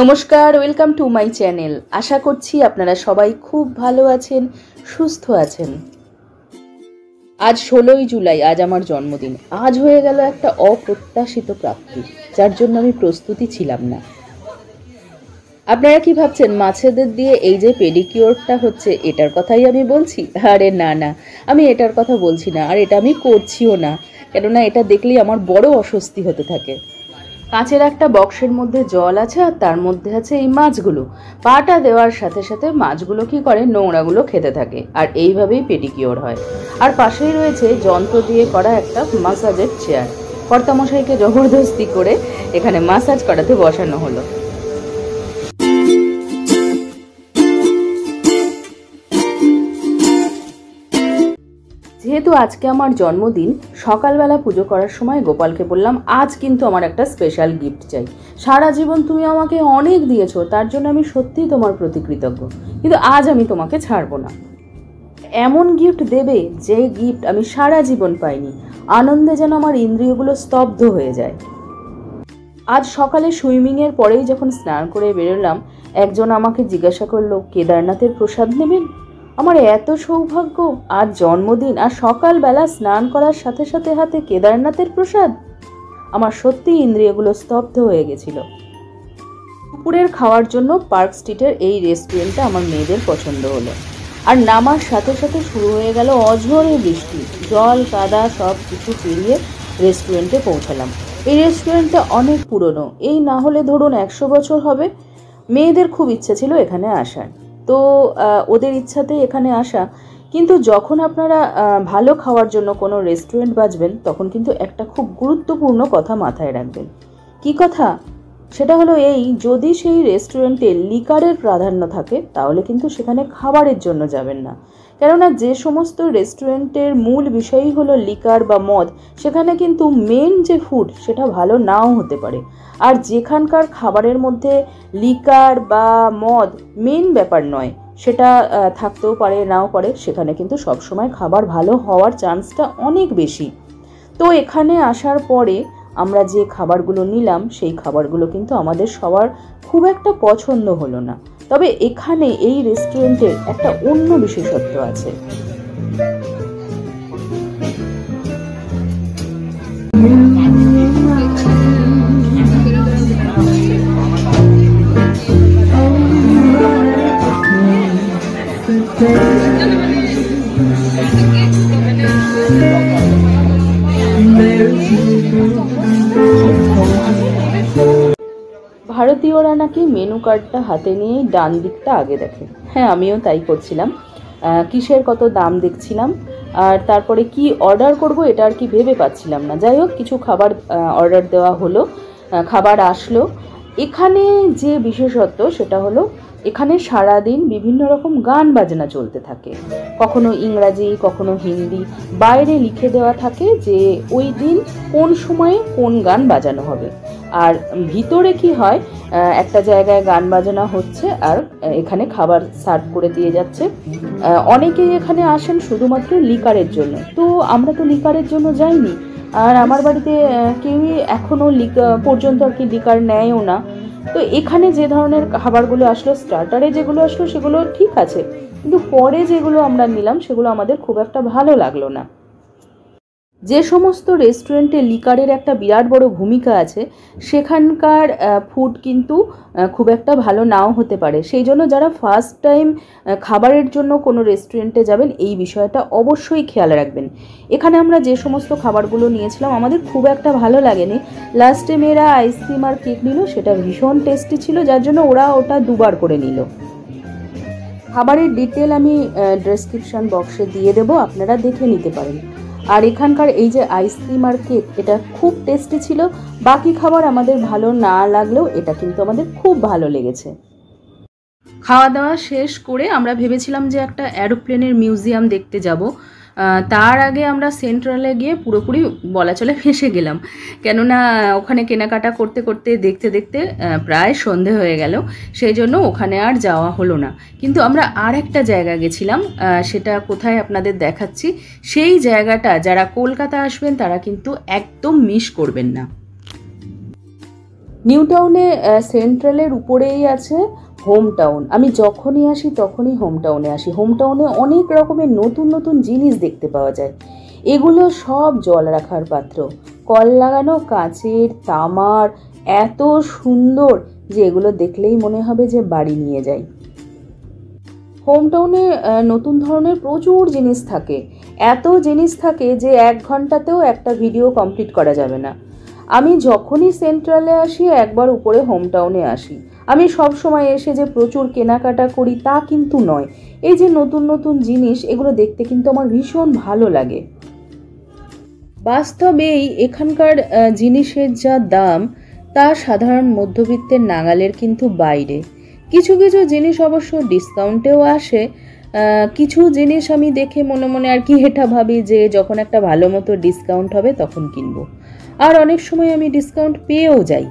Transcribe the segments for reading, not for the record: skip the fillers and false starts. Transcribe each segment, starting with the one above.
নমস্কার, welcome to my channel. আশা করছি আপনারা সবাই খুব ভালো আছেন, সুস্থ আছেন। আজ 16ই জুলাই, আজ আমার জন্মদিন। আজ হয়ে গেল একটা অপ্রত্যাশিত প্রাপ্তি, যার জন্য আমি প্রস্তুতি ছিলাম না। আপনারা কি ভাবছেন মাছেদের দিয়ে এই যে পেডিকিওরটা হচ্ছে এটার কথাই আমি বলছি? আরে না না, আমি এটার কথা বলছি না, আর এটা আমি করছিও না, কেননা এটা দেখলেই আমার বড় অস্বস্তি হতে থাকে। কাঁচের একটা বক্সের মধ্যে জল আছে, আর তার মধ্যে আছে এই মাছগুলো। পাটা দেওয়ার সাথে সাথে মাছগুলো কি করে, নোংরাগুলো খেতে থাকে, আর এইভাবেই পেডিকিওর হয়। আর পাশেই রয়েছে যন্ত্র দিয়ে করা একটা মাসাজের চেয়ার। কর্তামশাইকে জবরদস্তি করে এখানে মাসাজ করাতে বসানো হলো। যেহেতু আজকে আমার জন্মদিন, সকালবেলা পুজো করার সময় গোপালকে বললাম, আজ কিন্তু আমার একটা স্পেশাল গিফট চাই। সারা জীবন তুমি আমাকে অনেক দিয়েছো, তার জন্য আমি সত্যিই তোমার প্রতি কৃতজ্ঞ, কিন্তু আজ আমি তোমাকে ছাড়বো না। এমন গিফট দেবে যে গিফট আমি সারা জীবন পাইনি। আনন্দে যেন আমার ইন্দ্রিয়গুলো স্তব্ধ হয়ে যায়। আজ সকালে সুইমিংয়ের পরেই যখন স্নান করে বেরোলাম, একজন আমাকে জিজ্ঞাসা করলো, কেদারনাথের প্রসাদ নেবেন? আমার এত সৌভাগ্য, আজ জন্মদিন আর সকালবেলা স্নান করার সাথে সাথে হাতে কেদারনাথের প্রসাদ। আমার সত্যি ইন্দ্রিয়গুলো স্তব্ধ হয়ে গেছিল। দুপুরের খাওয়ার জন্য পার্ক স্ট্রিটের এই রেস্টুরেন্টটা আমার মেয়েদের পছন্দ হলো। আর নামার সাথে সাথে শুরু হয়ে গেল অঝোরে বৃষ্টি। জল কাদা সব কিছু পেরিয়ে রেস্টুরেন্টে পৌঁছালাম। এই রেস্টুরেন্টটা অনেক পুরনো, এই না হলে ধরুন 100 বছর হবে। মেয়েদের খুব ইচ্ছা ছিল এখানে আসার, তো ওদের ইচ্ছাতেই এখানে আসা। কিন্তু যখন আপনারা ভালো খাওয়ার জন্য কোনো রেস্টুরেন্ট বাছবেন, তখন কিন্তু একটা খুব গুরুত্বপূর্ণ কথা মাথায় রাখবেন। কি কথা? সেটা হলো এই, যদি সেই রেস্টুরেন্টে লিকারের প্রাধান্য থাকে, তাহলে কিন্তু সেখানে খাবারের জন্য যাবেন না। কেননা যে সমস্ত রেস্টুরেন্টের মূল বিষয়ই হলো লিকার বা মদ, সেখানে কিন্তু মেন যে ফুড সেটা ভালো নাও হতে পারে। আর যেখানকার খাবারের মধ্যে লিকার বা মদ মেন ব্যাপার নয়, সেটা থাকতেও পারে নাও পারে, সেখানে কিন্তু সবসময় খাবার ভালো হওয়ার চান্সটা অনেক বেশি। তো এখানে আসার পরে আমরা যে খাবারগুলো নিলাম, সেই খাবারগুলো কিন্তু আমাদের সবার খুব একটা পছন্দ হলো না। তবে এখানে এই রেস্টুরেন্টের একটা অন্য বিশেষত্ব আছে। ভারতীয়রা নাকি মেনু কার্ডটা হাতে নিয়েই ডান দিকটা আগে দেখে। হ্যাঁ, আমিও তাই করছিলাম। কিসের কত দাম দেখছিলাম, আর তারপরে কি অর্ডার করব এটা আর কি ভেবে পাচ্ছিলাম না। যাই হোক, কিছু খাবার অর্ডার দেওয়া হলো, খাবার আসলো। এখানে যে বিশেষত্ব সেটা হলো, এখানে সারাদিন বিভিন্ন রকম গান বাজনা চলতে থাকে, কখনো ইংরাজি কখনো হিন্দি। বাইরে লিখে দেওয়া থাকে যে ওই দিন কোন সময়ে কোন গান বাজানো হবে। আর ভিতরে কি হয়, একটা জায়গায় গান বাজনা হচ্ছে আর এখানে খাবার সার্ভ করে দিয়ে যাচ্ছে। অনেকেই এখানে আসেন শুধুমাত্র লিকারের জন্য, তো আমরা তো লিকারের জন্য যাইনি। আর আমার বাড়িতে কেউই এখনও পর্যন্ত আর কি লিকার নেয়ও না। তো এখানে যে ধরনের খাবারগুলো আসলো, স্টার্টারে যেগুলো আসলো সেগুলো ঠিক আছে, কিন্তু পরে যেগুলো আমরা নিলাম সেগুলো আমাদের খুব একটা ভালো লাগলো না। যে সমস্ত রেস্টুরেন্টে লিকারের একটা বিরাট বড় ভূমিকা আছে, সেখানকার ফুড কিন্তু খুব একটা ভালো নাও হতে পারে। সেই জন্য যারা ফার্স্ট টাইম খাবারের জন্য কোনো রেস্টুরেন্টে যাবেন, এই বিষয়টা অবশ্যই খেয়াল রাখবেন। এখানে আমরা যে সমস্ত খাবারগুলো নিয়েছিলাম আমাদের খুব একটা ভালো লাগেনি। লাস্টে মেয়েরা আইসক্রিম আর কেক নিল, সেটা ভীষণ টেস্টি ছিল, যার জন্য ওরা ওটা দুবার করে নিল। খাবারের ডিটেল আমি ডেসক্রিপশন বক্সে দিয়ে দেবো, আপনারা দেখে নিতে পারেন। আর এখানকার এই যে আইসক্রিম আর কেক, এটা খুব টেস্টি ছিল। বাকি খাবার আমাদের ভালো না লাগলেও এটা কিন্তু আমাদের খুব ভালো লেগেছে। খাওয়া দাওয়া শেষ করে আমরা ভেবেছিলাম যে একটা অ্যারোপ্লেনের মিউজিয়াম দেখতে যাব। তার আগে আমরা সেন্ট্রালে গিয়ে পুরোপুরি বলা চলে ফেঁসে গেলাম, কেননা ওখানে কেনাকাটা করতে করতে দেখতে দেখতে প্রায় সন্ধে হয়ে গেল। সেই জন্য ওখানে আর যাওয়া হলো না। কিন্তু আমরা আর একটা জায়গা গেছিলাম, সেটা কোথায় আপনাদের দেখাচ্ছি। সেই জায়গাটা যারা কলকাতা আসবেন তারা কিন্তু একদম মিস করবেন না। নিউ টাউনে সেন্ট্রালের উপরেই আছে হোম টাউন। আমি যখনই আসি তখনই হোম টাউনে আসি। হোম টাউনে অনেক রকমের নতুন নতুন জিনিস দেখতে পাওয়া যায়। এগুলো সব জল রাখার পাত্র, কল লাগানো কাচের, তামার, এত সুন্দর যে এগুলো দেখলেই মনে হবে যে বাড়ি নিয়ে যাই। হোম টাউনে নতুন ধরনের প্রচুর জিনিস থাকে, এত জিনিস থাকে যে 1 ঘন্টাতেও একটা ভিডিও কমপ্লিট করা যাবে না। আমি যখনই সেন্ট্রালে আসি একবার উপরে হোম টাউনে আসি। আমি সব সময় এসে যে প্রচুর কেনাকাটা করি তা কিন্তু নয়। এই যে নতুন নতুন জিনিস, এগুলো দেখতে কিন্তু আমার ভীষণ ভালো লাগে। বাস্তবেই এখানকার জিনিসের যা দাম তা সাধারণ মধ্যবিত্তের নাগালের কিন্তু বাইরে। কিছু কিছু জিনিস অবশ্য ডিসকাউন্টেও আসে। কিছু জিনিস আমি দেখে মনে মনে আর কি এটা ভাবি যে যখন একটা ভালো মতো ডিসকাউন্ট হবে তখন কিনবো, আর অনেক সময় আমি ডিসকাউন্ট পেয়েও যাই।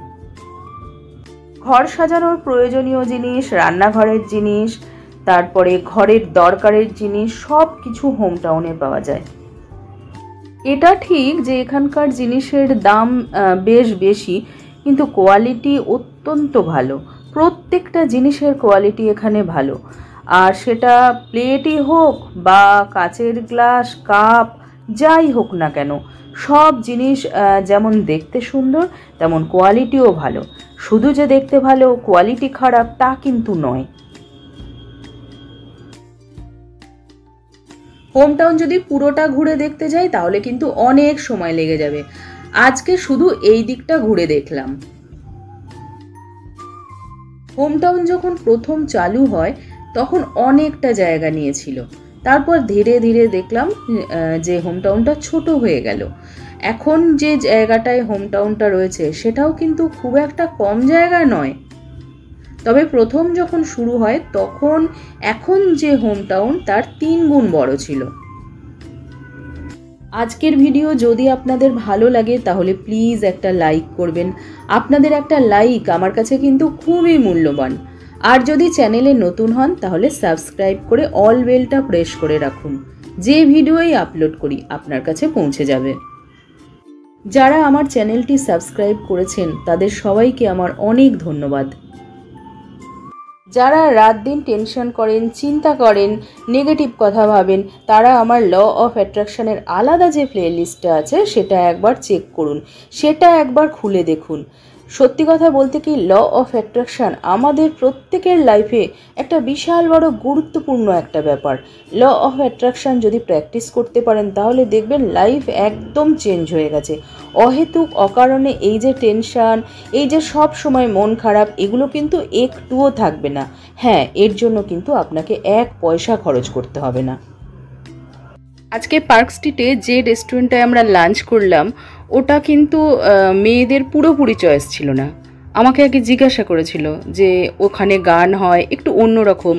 ঘর সাজানোর প্রয়োজনীয় জিনিস, রান্নাঘরের জিনিস, তারপরে ঘরের দরকারের জিনিস সব কিছু হোম টাউনে পাওয়া যায়। এটা ঠিক যে এখানকার জিনিসের দাম বেশ বেশি, কিন্তু কোয়ালিটি অত্যন্ত ভালো। প্রত্যেকটা জিনিসের কোয়ালিটি এখানে ভালো, আর সেটা প্লেটই হোক বা কাচের গ্লাস, কাপ, যাই হোক না কেন, সব জিনিস যেমন দেখতে সুন্দর তেমন কোয়ালিটিও ভালো। শুধু যে দেখতে ভালো কোয়ালিটি খারাপ তা কিন্তু নয়। হোম টাউন যদি পুরোটা ঘুরে দেখতে যাই তাহলে কিন্তু অনেক সময় লেগে যাবে। আজকে শুধু এই দিকটা ঘুরে দেখলাম। হোম টাউন যখন প্রথম চালু হয় তখন অনেকটা জায়গা নিয়েছিল। তারপর ধীরে ধীরে দেখলাম যে হোম টাউনটা ছোট হয়ে গেল। এখন যে জায়গাটায় হোম টাউনটা রয়েছে সেটাও কিন্তু খুব একটা কম জায়গা নয়। তবে প্রথম যখন শুরু হয় তখন এখন যে হোম টাউন তার 3 গুণ বড় ছিল। আজকের ভিডিও যদি আপনাদের ভালো লাগে তাহলে প্লিজ একটা লাইক করবেন। আপনাদের একটা লাইক আমার কাছে কিন্তু খুবই মূল্যবান। আর যদি চ্যানেলে নতুন হন তাহলে সাবস্ক্রাইব করে অল বেলটা প্রেস করে রাখুন। যে ভিডিওই আপলোড করি আপনার কাছে পৌঁছে যাবে। যারা আমার চ্যানেলটি সাবস্ক্রাইব করেছেন তাদের সবাইকে আমার অনেক ধন্যবাদ। যারা রাত দিন টেনশন করেন, চিন্তা করেন, নেগেটিভ কথা ভাবেন, তারা আমার ল অফ অ্যাট্রাকশনের আলাদা যে প্লেলিস্টটা আছে সেটা একবার চেক করুন, সেটা একবার খুলে দেখুন। সত্যি কথা বলতে কি, ল অফ অ্যাট্রাকশন আমাদের প্রত্যেকের লাইফে একটা বিশাল বড় গুরুত্বপূর্ণ একটা ব্যাপার। ল অফ অ্যাট্রাকশন যদি প্র্যাকটিস করতে পারেন তাহলে দেখবেন লাইফ একদম চেঞ্জ হয়ে গেছে। অহেতুক অকারণে এই যে টেনশন, এই যে সব সময় মন খারাপ, এগুলো কিন্তু একটুও থাকবে না। হ্যাঁ, এর জন্য কিন্তু আপনাকে 1 পয়সা খরচ করতে হবে না। আজকে পার্ক স্ট্রিটে যে রেস্টুরেন্টটায় আমরা লাঞ্চ করলাম ওটা কিন্তু মেয়েদের পুরোপুরি চয়েস ছিল না। আমাকে আগে জিজ্ঞাসা করেছিল যে ওখানে গান হয়, একটু অন্যরকম।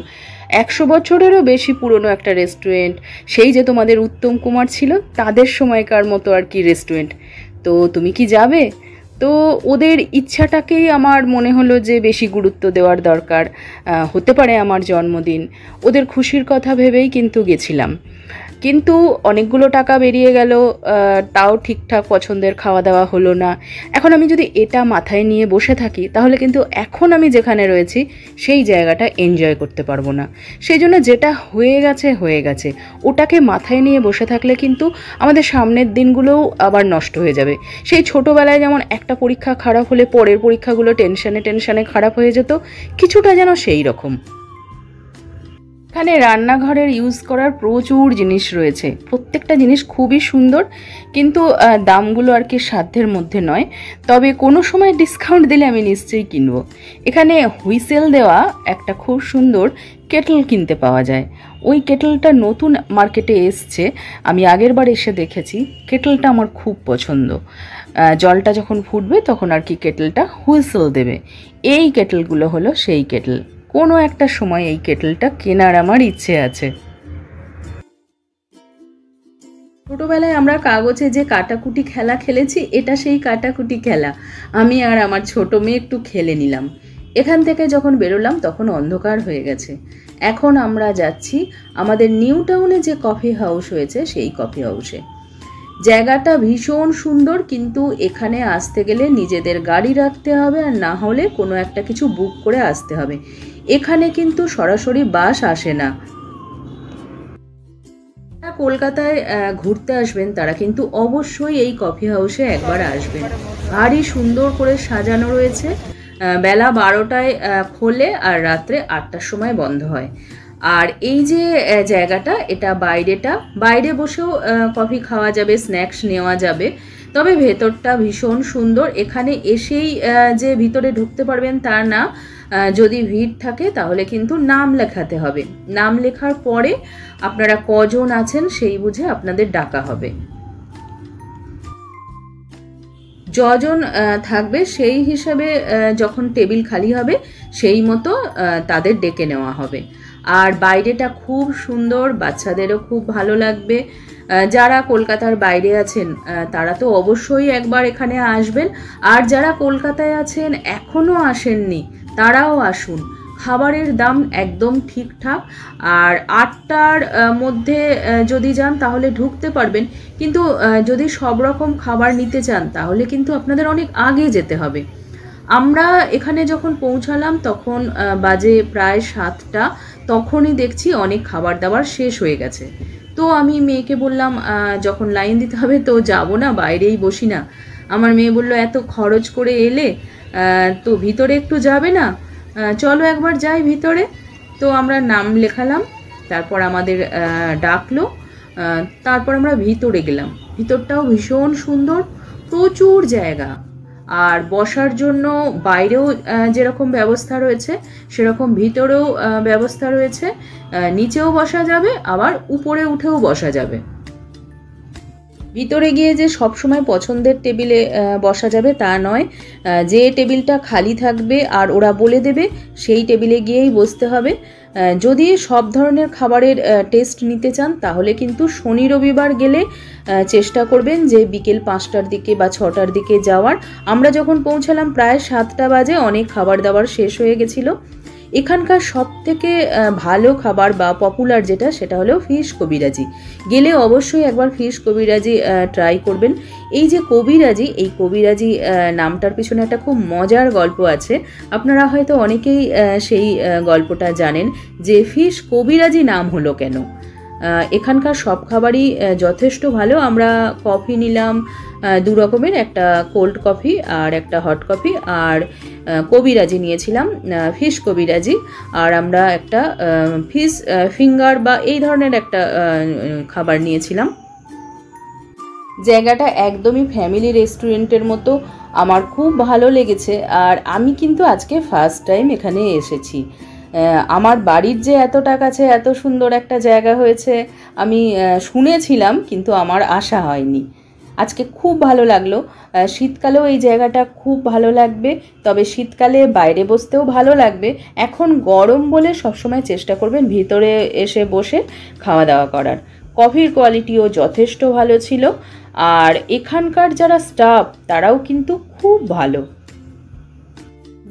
100 বছরেরও বেশি পুরনো একটা রেস্টুরেন্ট, সেই যে তোমাদের উত্তম কুমার ছিল তাদের সময়কার মতো আর কি রেস্টুরেন্ট। তো তুমি কি যাবে? তো ওদের ইচ্ছাটাকেই আমার মনে হলো যে বেশি গুরুত্ব দেওয়ার দরকার। হতে পারে আমার জন্মদিন, ওদের খুশির কথা ভেবেই কিন্তু গেছিলাম। কিন্তু অনেকগুলো টাকা বেরিয়ে গেল, তাও ঠিকঠাক পছন্দের খাওয়া দাওয়া হলো না। এখন আমি যদি এটা মাথায় নিয়ে বসে থাকি তাহলে কিন্তু এখন আমি যেখানে রয়েছি সেই জায়গাটা এনজয় করতে পারবো না। সেই জন্য যেটা হয়ে গেছে হয়ে গেছে, ওটাকে মাথায় নিয়ে বসে থাকলে কিন্তু আমাদের সামনের দিনগুলোও আবার নষ্ট হয়ে যাবে। সেই ছোটোবেলায় যেমন একটা পরীক্ষা খারাপ হলে পরের পরীক্ষাগুলো টেনশনে খারাপ হয়ে যেত, কিছুটা যেন সেই রকম। এখানে রান্নাঘরের ইউজ করার প্রচুর জিনিস রয়েছে, প্রত্যেকটা জিনিস খুবই সুন্দর, কিন্তু দামগুলো আর কি সাধ্যের মধ্যে নয়। তবে কোনো সময় ডিসকাউন্ট দিলে আমি নিশ্চয়ই কিনবো। এখানে হুইসেল দেওয়া একটা খুব সুন্দর কেটল কিনতে পাওয়া যায়। ওই কেটলটা নতুন মার্কেটে এসছে, আমি আগের বার এসে দেখেছি। কেটলটা আমার খুব পছন্দ। জলটা যখন ফুটবে তখন আর কি কেটলটা হুইসেল দেবে। এই কেটলগুলো হলো সেই কেটল। কোনো একটা সময় এই কেটলটা কেনার আমার ইচ্ছে আছে। ছোটোবেলায় আমরা কাগজে যে কাটাকুটি খেলা খেলেছি, এটা সেই কাটাকুটি খেলা। আমি আর আমার ছোট মেয়ে একটু খেলে নিলাম। এখান থেকে যখন বেরোলাম তখন অন্ধকার হয়ে গেছে। এখন আমরা যাচ্ছি আমাদের নিউ টাউনে যে কফি হাউস হয়েছে সেই কফি হাউসে। জায়গাটা ভীষণ সুন্দর, কিন্তু এখানে আসতে গেলে নিজেদের গাড়ি রাখতে হবে, আর না হলে কোনো একটা কিছু বুক করে আসতে হবে। এখানে কিন্তু সরাসরি বাস আসে না। কলকাতায় ঘুরতে আসবেন তারা কিন্তু অবশ্যই এই কফি হাউসে একবার আসবেন। ভারী সুন্দর করে সাজানো রয়েছে। বেলা 12টায় খোলে আর রাত্রে 8টার সময় বন্ধ হয়। আর এই যে জায়গাটা, এটা বাইরে বসেও কফি খাওয়া যাবে, স্ন্যাক্স নেওয়া যাবে, তবে ভেতরটা ভীষণ সুন্দর। এখানে এসেই যে ভিতরে ঢুকতে পারবেন তা না, যদি ভিড় থাকে তাহলে কিন্তু নাম লেখাতে হবে। নাম লেখার পরে আপনারা কজন আছেন সেই বুঝে আপনাদের ডাকা হবে। যজন থাকবে সেই হিসাবে যখন টেবিল খালি হবে সেই মতো তাদের ডেকে নেওয়া হবে। আর বাইরেটা খুব সুন্দর, বাচ্চাদেরও খুব ভালো লাগবে। যারা কলকাতার বাইরে আছেন তারা তো অবশ্যই একবার এখানে আসবেন, আর যারা কলকাতায় আছেন এখনও আসেননি তারাও আসুন। খাবারের দাম একদম ঠিকঠাক, আর 8টার মধ্যে যদি যান তাহলে ঢুকতে পারবেন, কিন্তু যদি সব রকম খাবার নিতে চান তাহলে কিন্তু আপনাদের অনেক আগে যেতে হবে। আমরা এখানে যখন পৌঁছালাম তখন বাজে প্রায় 7টা, তখনই দেখছি অনেক খাবার দাবার শেষ হয়ে গেছে। তো আমি মেয়েকে বললাম যখন লাইন দিতে হবে তো যাব না, বাইরেই বসি না। আমার মেয়ে বলল এত খরচ করে এলে তো ভিতরে একটু যাবে না, চলো একবার যাই ভিতরে। তো আমরা নাম লেখালাম, তারপর আমাদের ডাকলো, তারপর আমরা ভিতরে গেলাম। ভিতরটাও ভীষণ সুন্দর, প্রচুর জায়গা, আর বসার জন্য বাইরেও যেরকম ব্যবস্থা রয়েছে সেরকম ভিতরেও ব্যবস্থা রয়েছে। নিচেও বসা যাবে, আবার উপরে উঠেও বসা যাবে। ভিতরে গিয়ে যে সব সময় পছন্দের টেবিলে বসা যাবে তা নয়, যে টেবিলটা খালি থাকবে আর ওরা বলে দেবে সেই টেবিলে গিয়েই বসতে হবে। যদি সব ধরনের খাবারের টেস্ট নিতে চান তাহলে কিন্তু শনি রবিবার গেলে চেষ্টা করবেন যে বিকেল 5টার দিকে বা 6টার দিকে যাওয়ার। আমরা যখন পৌঁছালাম প্রায় 7টা বাজে, অনেক খাবার দাবার শেষ হয়ে গেছিলো। এখানকার সবথেকে ভালো খাবার বা পপুলার যেটা, সেটা হলো ফিশ কবিরাজি। গেলে অবশ্যই একবার ফিশ কবিরাজি ট্রাই করবেন। এই যে কবিরাজি, এই কবিরাজি নামটার পিছনে একটা খুব মজার গল্প আছে। আপনারা হয়তো অনেকেই সেই গল্পটা জানেন যে ফিশ কবিরাজি নাম হলো কেন। এখানকার সব খাবারই যথেষ্ট ভালো। আমরা কফি নিলাম 2 রকমের, একটা কোল্ড কফি আর একটা হট কফি, আর কবিরাজি নিয়েছিলাম ফিশ কবিরাজি, আর আমরা একটা ফিশ ফিঙ্গার বা এই ধরনের একটা খাবার নিয়েছিলাম। জায়গাটা একদমই ফ্যামিলি রেস্টুরেন্টের মতো, আমার খুব ভালো লেগেছে। আর আমি কিন্তু আজকে ফার্স্ট টাইম এখানে এসেছি। আমার বাড়ির যে এতটা কাছে এত সুন্দর একটা জায়গা হয়েছে আমি শুনেছিলাম, কিন্তু আমার আশা হয়নি। আজকে খুব ভালো লাগলো। শীতকালেও এই জায়গাটা খুব ভালো লাগবে, তবে শীতকালে বাইরে বসতেও ভালো লাগবে। এখন গরম বলে সবসময় চেষ্টা করবেন ভিতরে এসে বসে খাওয়া দাওয়া করার। কফির কোয়ালিটিও যথেষ্ট ভালো ছিল, আর এখানকার যারা স্টাফ তারাও কিন্তু খুব ভালো।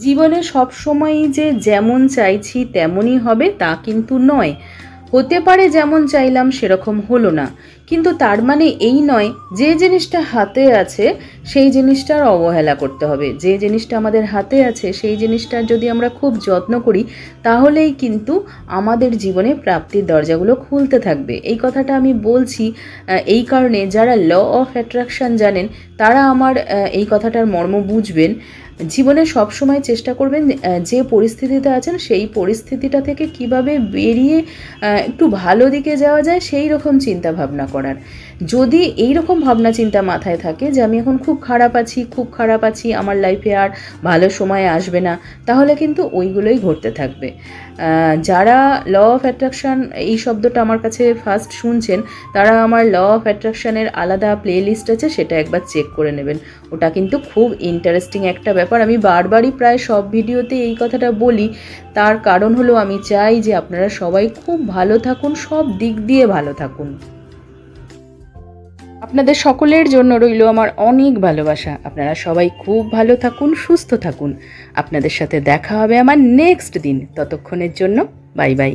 জীবনে সব সময়ই যে যেমন চাইছি তেমনই হবে তা কিন্তু নয়। হতে পারে যেমন চাইলাম সেরকম হলো না, কিন্তু তার মানে এই নয় যে জিনিসটা হাতে আছে সেই জিনিসটার অবহেলা করতে হবে। যে জিনিসটা আমাদের হাতে আছে সেই জিনিসটার যদি আমরা খুব যত্ন করি তাহলেই কিন্তু আমাদের জীবনে প্রাপ্তির দরজাগুলো খুলতে থাকবে। এই কথাটা আমি বলছি এই কারণে, যারা ল অফ অ্যাট্রাকশন জানেন তারা আমার এই কথাটার মর্ম বুঝবেন। জীবনে সব সময় চেষ্টা করবেন যে পরিস্থিতিতে আছেন সেই পরিস্থিতিটা থেকে কিভাবে বেরিয়ে একটু ভালো দিকে যাওয়া যায় সেই রকম চিন্তা ভাবনা করার। যদি এই রকম ভাবনা চিন্তা মাথায় থাকে যে আমি এখন খুব খারাপ আছি, আমার লাইফে আর ভালো সময় আসবে না, তাহলে কিন্তু ওইগুলোই ঘটতে থাকবে। যারা ল অফ অ্যাট্রাকশান এই শব্দটা আমার কাছে ফার্স্ট শুনছেন তারা আমার ল অফ অ্যাট্রাকশানের আলাদা প্লে লিস্ট আছে, সেটা একবার চেক করে নেবেন। ওটা কিন্তু খুব ইন্টারেস্টিং একটা ব্যাপার। আমি বারবারই প্রায় সব ভিডিওতে এই কথাটা বলি, তার কারণ হলো আমি চাই যে আপনারা সবাই খুব ভালো থাকুন, সব দিক দিয়ে ভালো থাকুন। আপনাদের সকলের জন্য রইল আমার অনেক ভালোবাসা। আপনারা সবাই খুব ভালো থাকুন, সুস্থ থাকুন। আপনাদের সাথে দেখা হবে আমার নেক্সট দিন। ততক্ষণের জন্য বাই বাই।